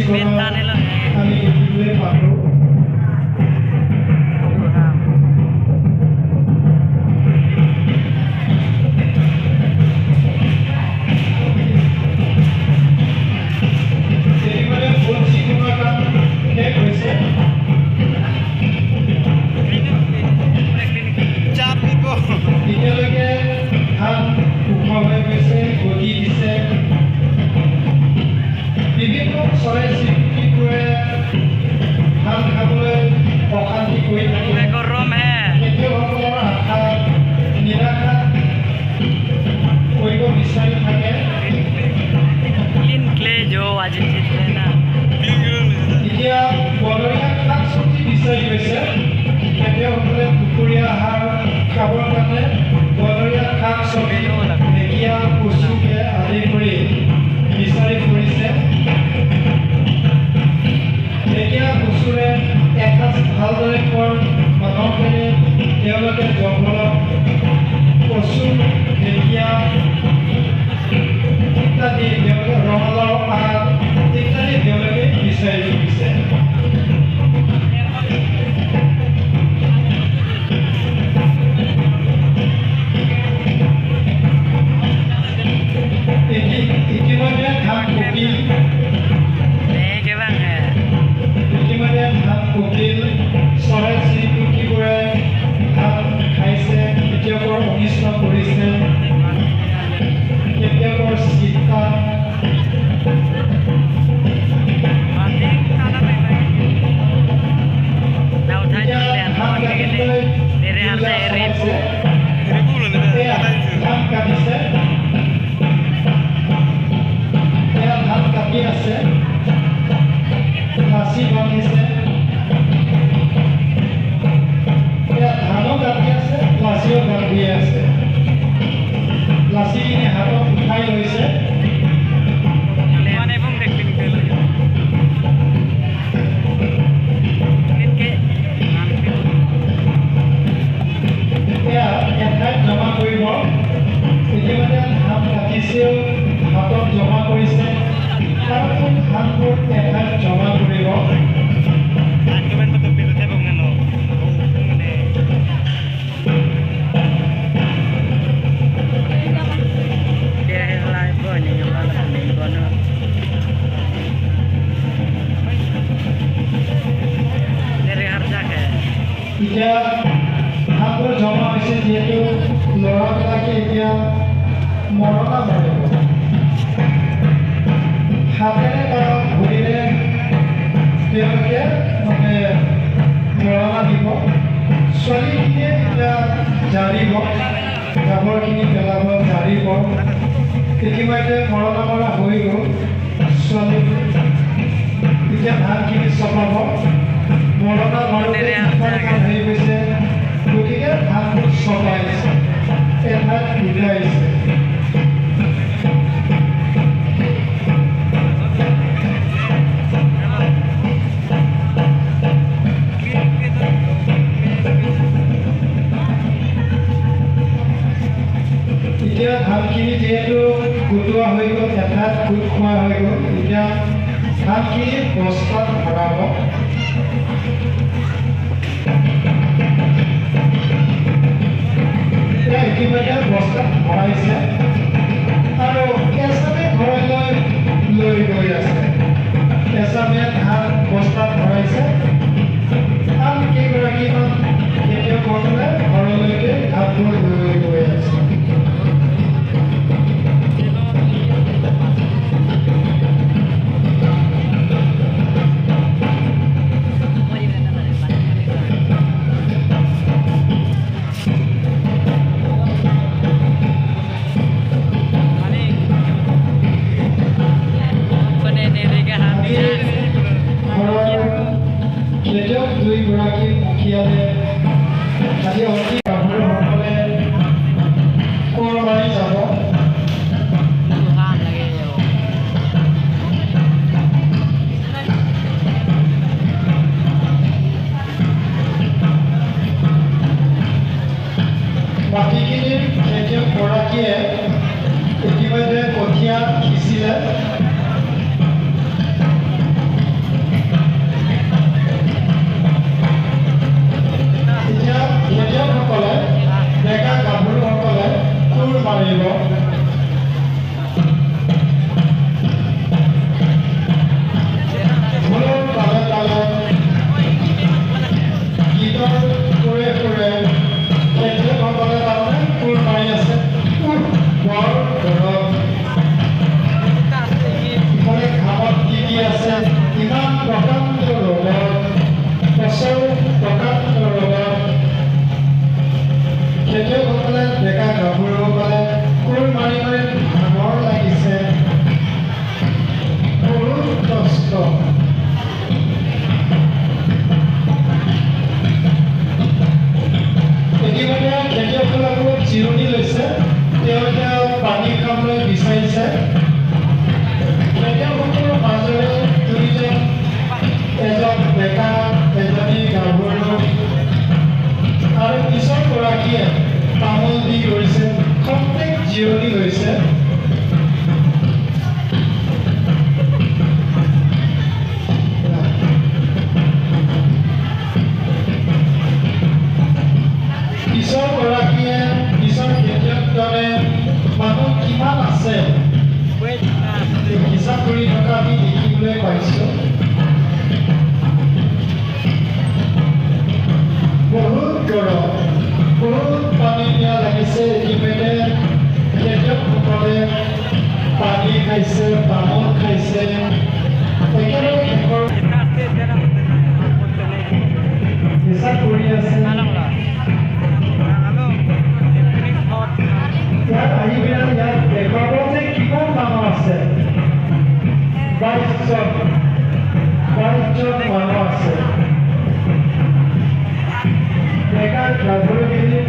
ঠিকনা আমি দেখিবলৈ পালোঁ। এতিয়ালৈকে ধান ওখ হৈ গৈছে, গজি দিছে। বিভিন্ন চৰাই চিৰিকটিবোৰে ধান খাবলৈ অশান্তি কৰি থাকে। খেতিয়কসকলৰ আশা নিৰাশা কৰিব বিচাৰি থাকে। এতিয়া বনৰীয়া শাক চব্জি বিচাৰি গৈছে। খেতিয়কসকলে দুপৰীয়া আহাৰ খাবৰ কাৰণে বনৰীয়া শাক চব্জি ঢেকীয়া কচুকে আদি কৰি বিচাৰি ফুৰিছে। ঢেকীয়া কচুৰে এসাঁজ ভালদৰে খোৱাৰ মানুহখিনি তেওঁলোকে জংঘলত কচু ঢেকীয়া ইত্যাদি তেওঁলোকে ৰঙালাও আগ ইত্যাদি তেওঁলোকে বিচাৰি ফুৰিছে। ইতিমধ্যে ধান পকিল, চৰাই চিৰিকটিবোৰে ধান খাইছে, খেতিয়কৰ অনিষ্ট কৰিছে। খেতিয়কৰ চিন্তা ধান কাটিছে, ধান কাটি আছে, লাচি বান্ধিছে। ধানো কাটি আছে, লাচিও বান্ধি আছে। লাচিখিনি হাতত উঠাই লৈছে। এঠাইত জমা কৰিব। ইতিমধ্যে ধান কাটিছেও হাতত জমা কৰিছে। তাৰপিছত ধানবোৰ এঠাইত জমা কৰিব। এতিয়া ধানবোৰ জমা হৈছে যিহেতু ল'ৰাবিলাকে এতিয়া মৰণা মাৰিব। হাতেৰে বা ভৰিৰে তেওঁলোকে মৰণা দিব। ছোৱালীখিনিয়ে এতিয়া জাৰিব, জাবৰখিনি পেলাব, জাৰিব। ইতিমধ্যে মৰণা মৰা হৈ গ'ল। ছোৱালী এতিয়া ধানখিনি চপাব। মৰণা মাৰোঁতে হৈ গৈছে, গতিকে ধানবোৰ চপাইছে, এঠাইত উলিয়াইছে। এতিয়া ধানখিনি যিহেতু গোটোৱা হৈ গ'ল, এঠাইত গোট খোৱা হৈ গ'ল, এতিয়া ধানখিনি বস্তাত ভৰাব। ইতিমধ্যে বস্তাত ভৰাইছে আৰু এচামে ঘৰলৈ লৈ গৈ আছে। এচামে ধান বস্তাত ভৰাইছে। আন কেইগৰাকীমান খেতিয়কসকলে ঘৰলৈকে ধানবোৰ লৈ গৈ আছে। দুইগৰাকী মুখিয়ালে আজি অতি গাভৰুসকলে ইতিমধ্যে খেতিয়কসকলে জিৰণি লৈছে তেওঁলোকে পানী খাবলৈ বিচাৰিছে খেতিয়কসকলৰ মাজেৰে দুইজন এজন ডেকা এজনী গাভৰু আৰু পিছৰগৰাকীয়ে তামোল দি গৈছে প্ৰত্যেক জিৰণি লৈছে পিছৰগৰাকীয়ে পিছৰ খেতিয়কজনে মানুহ কিমান আছে হিচাপ কৰি থকা আমি দেখিবলৈ পাইছোঁ বহুত গৰম বহুত পানী দিয়া লাগিছে ইতিমধ্যে খেতিয়কসকলে পানী খাইছে তামোল খাইছে একেলগে হিচাপ কৰি আছে ইয়াত আহি পেলাই ইয়াত দেখুৱাব যে কিমান মানুহ আছে 22জন মানুহ আছে ডেকা গাভৰুখিনি